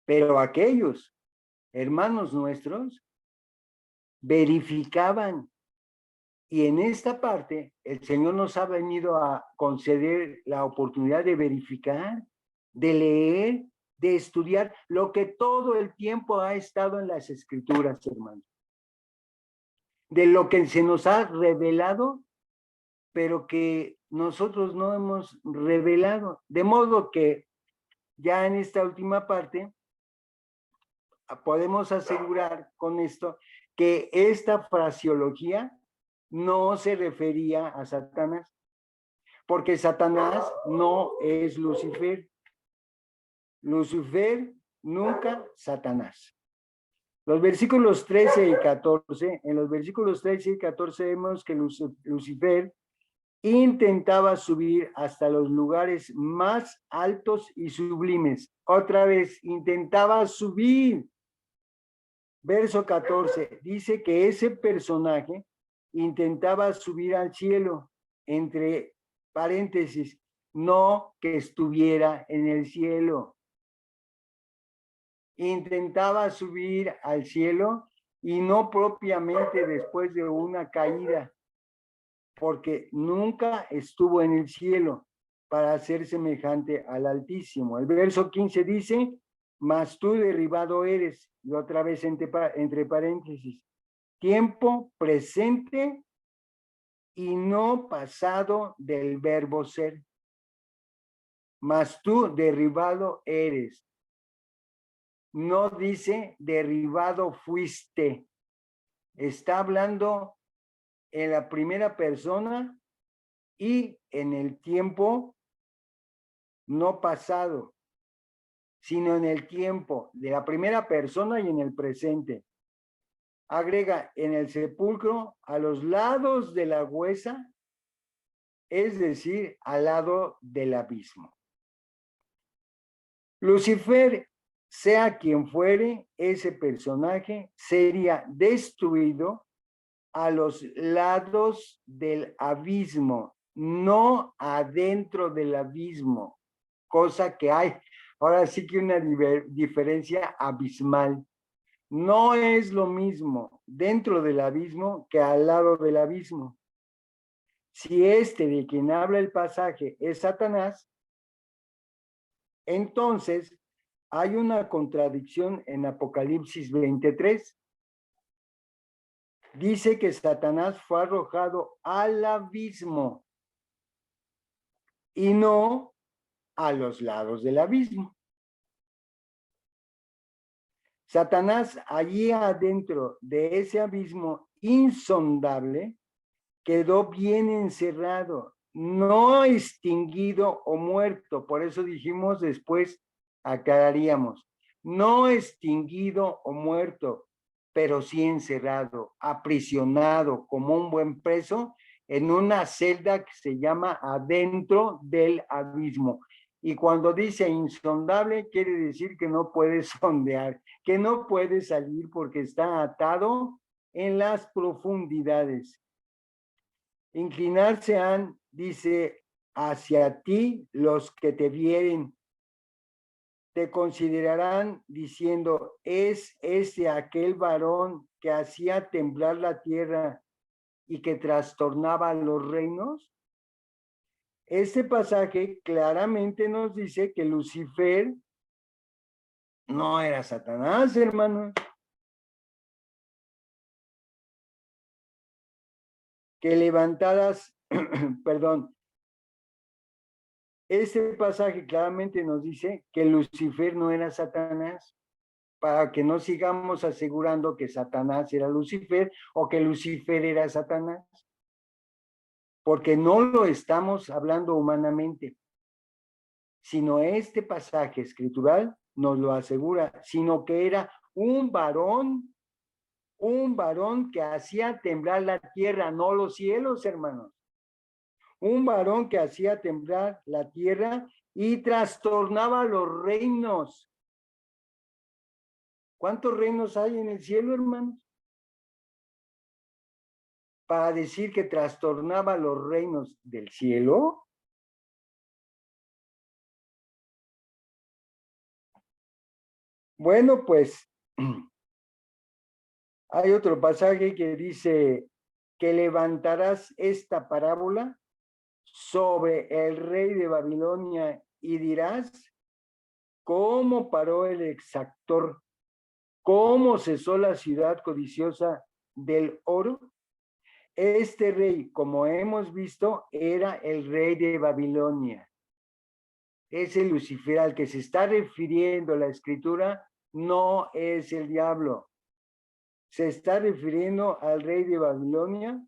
Pero aquellos hermanos nuestros verificaban. Y en esta parte, el Señor nos ha venido a conceder la oportunidad de verificar, de leer, de estudiar lo que todo el tiempo ha estado en las Escrituras, hermanos. De lo que se nos ha revelado, pero que nosotros no hemos revelado. De modo que ya en esta última parte podemos asegurar con esto que esta fraseología no se refería a Satanás, porque Satanás no es Lucifer. Lucifer nunca Satanás. Los versículos 13 y 14, en los versículos 13 y 14 vemos que Lucifer intentaba subir hasta los lugares más altos y sublimes. Otra vez, intentaba subir. Verso 14, dice que ese personaje intentaba subir al cielo, entre paréntesis, no que estuviera en el cielo. Intentaba subir al cielo y no propiamente después de una caída, porque nunca estuvo en el cielo para ser semejante al Altísimo. El verso 15 dice, mas tú derribado eres, y otra vez entre paréntesis, tiempo presente y no pasado del verbo ser. Mas tú derribado eres. No dice derribado fuiste. Está hablando en la primera persona y en el tiempo no pasado, sino en el tiempo de la primera persona y en el presente. Agrega en el sepulcro a los lados de la huesa, es decir, al lado del abismo. Lucifer, sea quien fuere, ese personaje sería destruido a los lados del abismo, no adentro del abismo, cosa que hay, ahora sí que una diferencia abismal. No es lo mismo dentro del abismo que al lado del abismo. Si este de quien habla el pasaje es Satanás, entonces hay una contradicción en Apocalipsis 23. Dice que Satanás fue arrojado al abismo y no a los lados del abismo. Satanás allí adentro de ese abismo insondable quedó bien encerrado, no extinguido o muerto. Por eso dijimos después, aclararíamos, no extinguido o muerto, pero sí encerrado, aprisionado como un buen preso en una celda que se llama adentro del abismo. Y cuando dice insondable, quiere decir que no puede sondear, que no puede salir porque está atado en las profundidades. Inclinarse han, dice, hacia ti los que te vieren, te considerarán diciendo, ¿es ese aquel varón que hacía temblar la tierra y que trastornaba los reinos? Este pasaje claramente nos dice que Lucifer no era Satanás, hermanos. Que levantadas, perdón, este pasaje claramente nos dice que Lucifer no era Satanás, para que no sigamos asegurando que Satanás era Lucifer o que Lucifer era Satanás, porque no lo estamos hablando humanamente, sino este pasaje escritural nos lo asegura, sino que era un varón que hacía temblar la tierra, no los cielos, hermanos. Un varón que hacía temblar la tierra y trastornaba los reinos. ¿Cuántos reinos hay en el cielo, hermanos? Para decir que trastornaba los reinos del cielo. Bueno, pues hay otro pasaje que dice que levantarás esta parábola sobre el rey de Babilonia y dirás, ¿cómo paró el exactor? ¿Cómo cesó la ciudad codiciosa del oro? Este rey, como hemos visto, era el rey de Babilonia. Ese Lucifer al que se está refiriendo la escritura no es el diablo. Se está refiriendo al rey de Babilonia.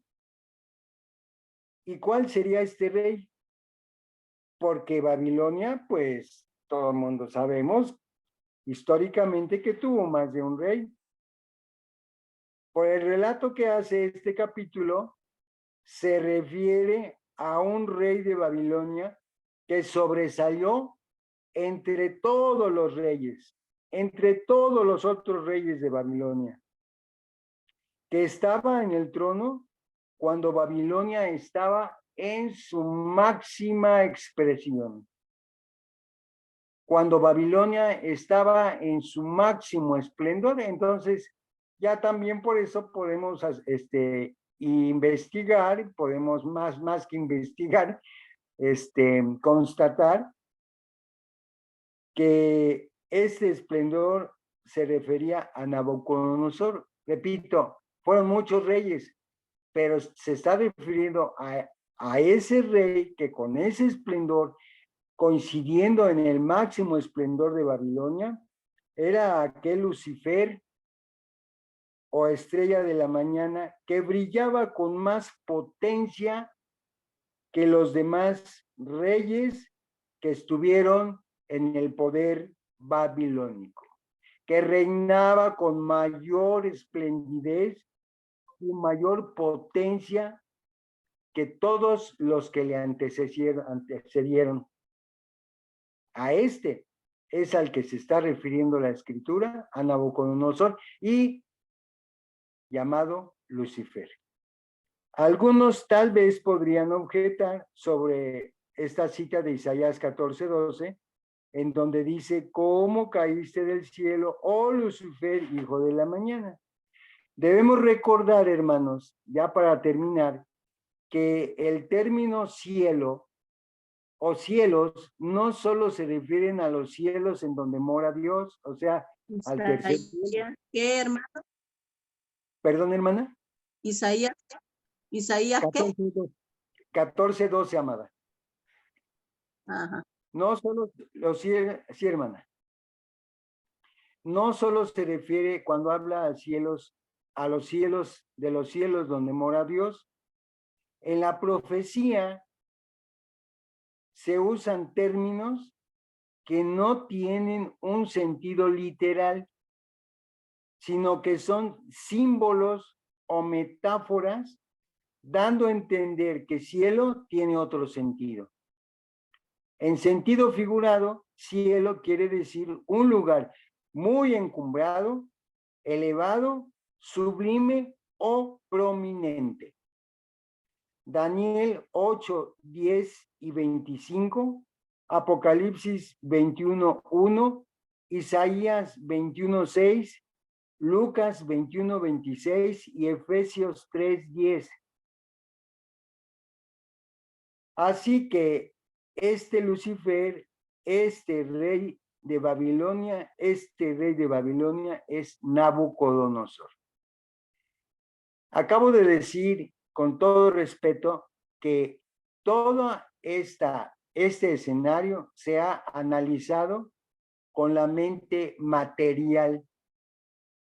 ¿Y cuál sería este rey? Porque Babilonia, pues todo el mundo sabemos históricamente que tuvo más de un rey. Por el relato que hace este capítulo, se refiere a un rey de Babilonia que sobresalió entre todos los reyes, entre todos los otros reyes de Babilonia, que estaba en el trono cuando Babilonia estaba en su máxima expresión. Cuando Babilonia estaba en su máximo esplendor, entonces ya también por eso podemos investigar, podemos más que investigar, constatar que este esplendor se refería a Nabucodonosor. Repito, fueron muchos reyes, pero se está refiriendo a ese rey que con ese esplendor, coincidiendo en el máximo esplendor de Babilonia, era aquel Lucifer o estrella de la mañana que brillaba con más potencia que los demás reyes que estuvieron en el poder babilónico, que reinaba con mayor esplendidez y mayor potencia que todos los que le antecedieron. A este es al que se está refiriendo la escritura, a Nabucodonosor, y llamado Lucifer. Algunos tal vez podrían objetar sobre esta cita de Isaías 14:12, en donde dice, ¿cómo caíste del cielo, oh Lucifer, hijo de la mañana? Debemos recordar, hermanos, ya para terminar, que el término cielo o cielos no solo se refieren a los cielos en donde mora Dios, o sea, al tercer cielo. ¿Qué, hermano? Perdón, hermana. Isaías, Isaías, ¿qué? 14:12, amada. Ajá. No solo los cielos, sí, hermana. No solo se refiere cuando habla a los cielos, de los cielos donde mora Dios. En la profecía se usan términos que no tienen un sentido literal, sino que son símbolos o metáforas, dando a entender que cielo tiene otro sentido. En sentido figurado, cielo quiere decir un lugar muy encumbrado, elevado, sublime o prominente. Daniel 8, 10 y 25, Apocalipsis 21:1, Isaías 21:6, Lucas 21:26 y Efesios 3:10. Así que este Lucifer, este rey de Babilonia es Nabucodonosor. Acabo de decir con todo respeto que todo este escenario se ha analizado con la mente material,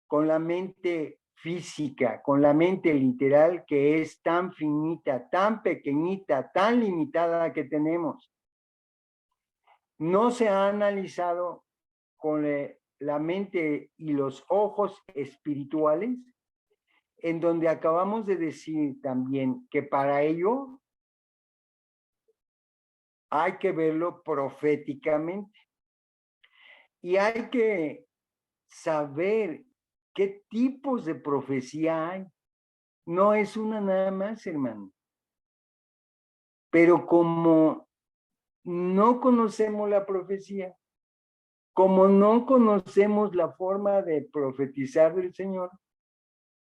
con la mente física, con la mente literal, que es tan finita, tan pequeñita, tan limitada que tenemos. No se ha analizado con la mente y los ojos espirituales, en donde acabamos de decir también que para ello hay que verlo proféticamente y hay que saber qué tipos de profecía hay. No es una nada más, hermano. Pero como no conocemos la profecía, como no conocemos la forma de profetizar del Señor,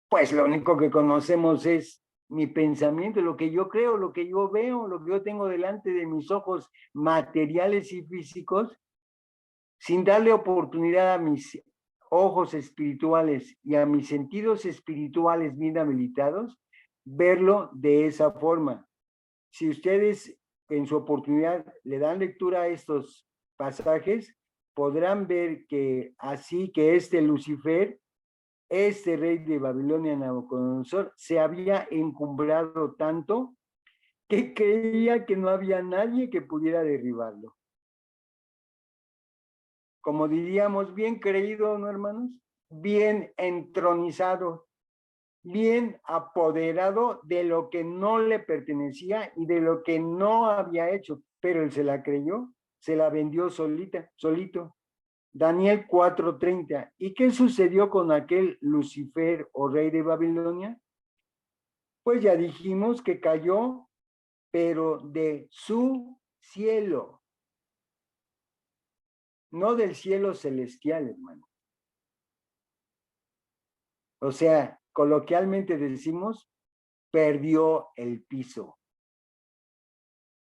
pues lo único que conocemos es mi pensamiento, lo que yo creo, lo que yo veo, lo que yo tengo delante de mis ojos materiales y físicos, sin darle oportunidad a mis ojos espirituales y a mis sentidos espirituales bien habilitados, verlo de esa forma. Si ustedes en su oportunidad le dan lectura a estos pasajes, podrán ver que así que este Lucifer, este rey de Babilonia, Nabucodonosor, se había encumbrado tanto que creía que no había nadie que pudiera derribarlo. Como diríamos, bien creído, ¿no, hermanos? Bien entronizado, bien apoderado de lo que no le pertenecía y de lo que no había hecho, pero él se la creyó, se la vendió solito. Daniel 4:30. ¿Y qué sucedió con aquel Lucifer o rey de Babilonia? Pues ya dijimos que cayó, pero de su cielo, no del cielo celestial, hermano. O sea, coloquialmente decimos, perdió el piso.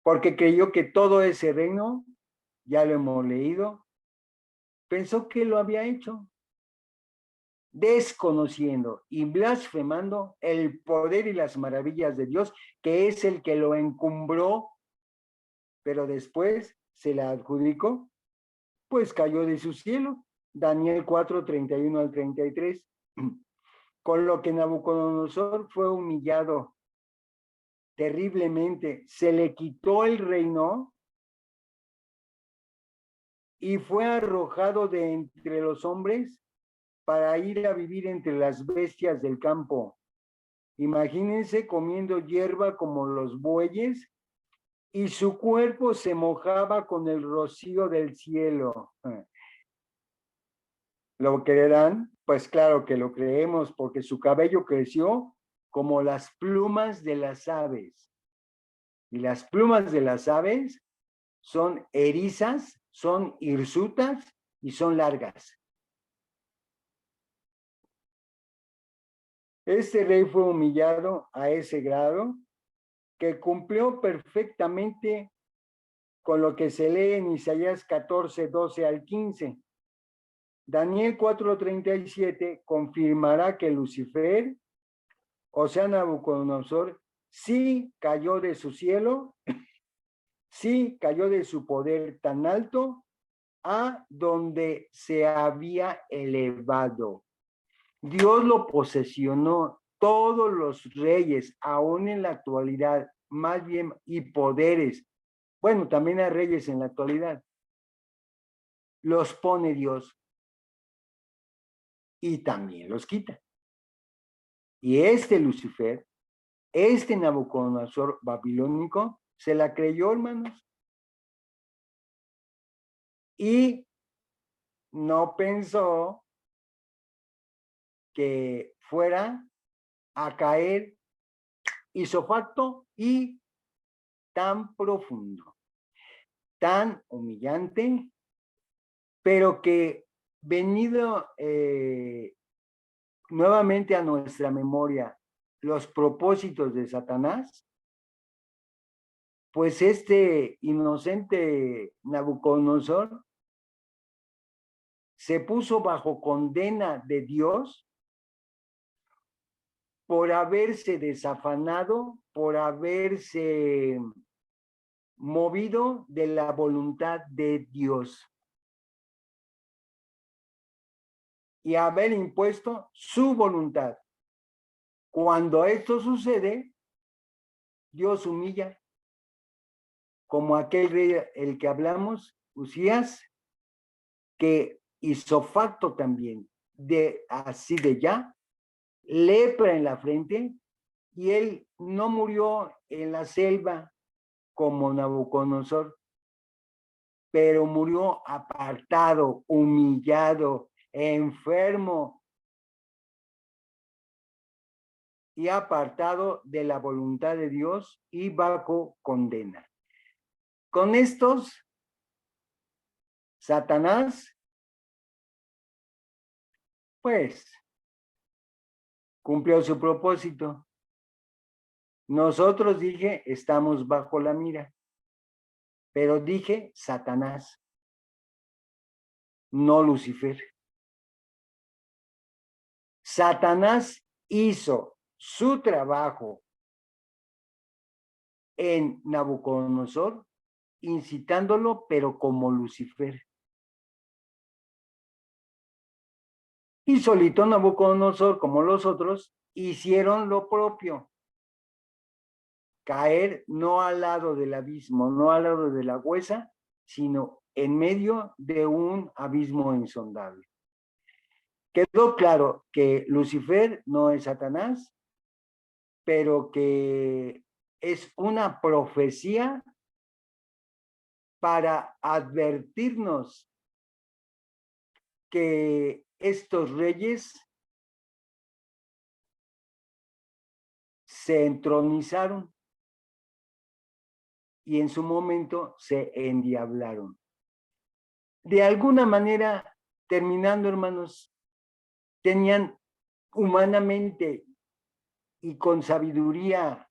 Porque creyó que todo ese reino, ya lo hemos leído, pensó que lo había hecho, desconociendo y blasfemando el poder y las maravillas de Dios, que es el que lo encumbró, pero después se la adjudicó, pues cayó de su cielo. Daniel 4:31 al 33. Con lo que Nabucodonosor fue humillado terriblemente, se le quitó el reino y fue arrojado de entre los hombres para ir a vivir entre las bestias del campo. Imagínense comiendo hierba como los bueyes y su cuerpo se mojaba con el rocío del cielo. ¿Lo creerán? Pues claro que lo creemos, porque su cabello creció como las plumas de las aves. Y las plumas de las aves son erizas, son hirsutas y son largas. Este rey fue humillado a ese grado que cumplió perfectamente con lo que se lee en Isaías 14, 12 al 15. Daniel 4:37 confirmará que Lucifer, o sea, Nabucodonosor, sí cayó de su cielo, sí cayó de su poder tan alto a donde se había elevado. Dios lo posesionó. Todos los reyes, aún en la actualidad, más bien, y poderes, bueno, también hay reyes en la actualidad, los pone Dios y también los quita. Y este Lucifer, este Nabucodonosor babilónico, se la creyó, hermanos. Y no pensó que fuera a caer isofacto y tan profundo, tan humillante, pero que venido nuevamente a nuestra memoria los propósitos de Satanás, pues este inocente Nabucodonosor se puso bajo condena de Dios por haberse desafanado, por haberse movido de la voluntad de Dios y haber impuesto su voluntad. Cuando esto sucede, Dios humilla, como aquel rey, el que hablamos, Usías, que hizo facto también, de así de ya, lepra en la frente, y él no murió en la selva como Nabucodonosor, pero murió apartado, humillado, enfermo y apartado de la voluntad de Dios y bajo condena. Con estos, Satanás, pues, cumplió su propósito. Nosotros, dije, estamos bajo la mira, pero dije Satanás, no Lucifer. Satanás hizo su trabajo en Nabucodonosor, incitándolo, pero como Lucifer. Y solito Nabucodonosor, como los otros, hicieron lo propio. Caer no al lado del abismo, no al lado de la huesa, sino en medio de un abismo insondable. Quedó claro que Lucifer no es Satanás, pero que es una profecía para advertirnos que estos reyes se entronizaron y en su momento se endiablaron. De alguna manera, terminando, hermanos, tenían humanamente y con sabiduría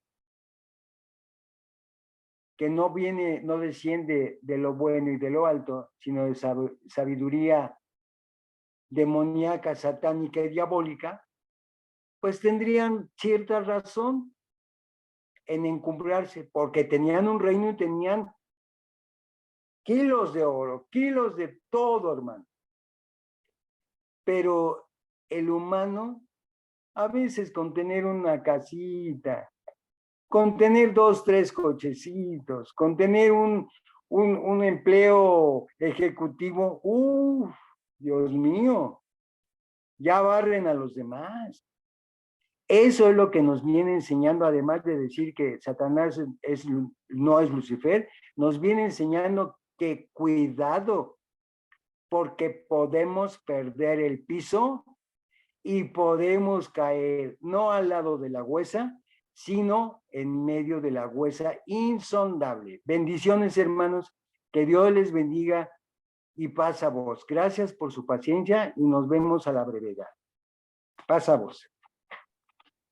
que no viene, no desciende de lo bueno y de lo alto, sino de sabiduría demoníaca, satánica y diabólica, pues tendrían cierta razón en encumbrarse, porque tenían un reino y tenían kilos de oro, kilos de todo, hermano. Pero el humano, a veces con tener una casita, con tener 2, 3 cochecitos, con tener un empleo ejecutivo, Dios mío, ya barren a los demás. Eso es lo que nos viene enseñando, además de decir que Satanás no es Lucifer, nos viene enseñando que cuidado, porque podemos perder el piso y podemos caer no al lado de la huesa, sino en medio de la huesa insondable. Bendiciones, hermanos, que Dios les bendiga y paz a vos. Gracias por su paciencia y nos vemos a la brevedad. Paz a vos.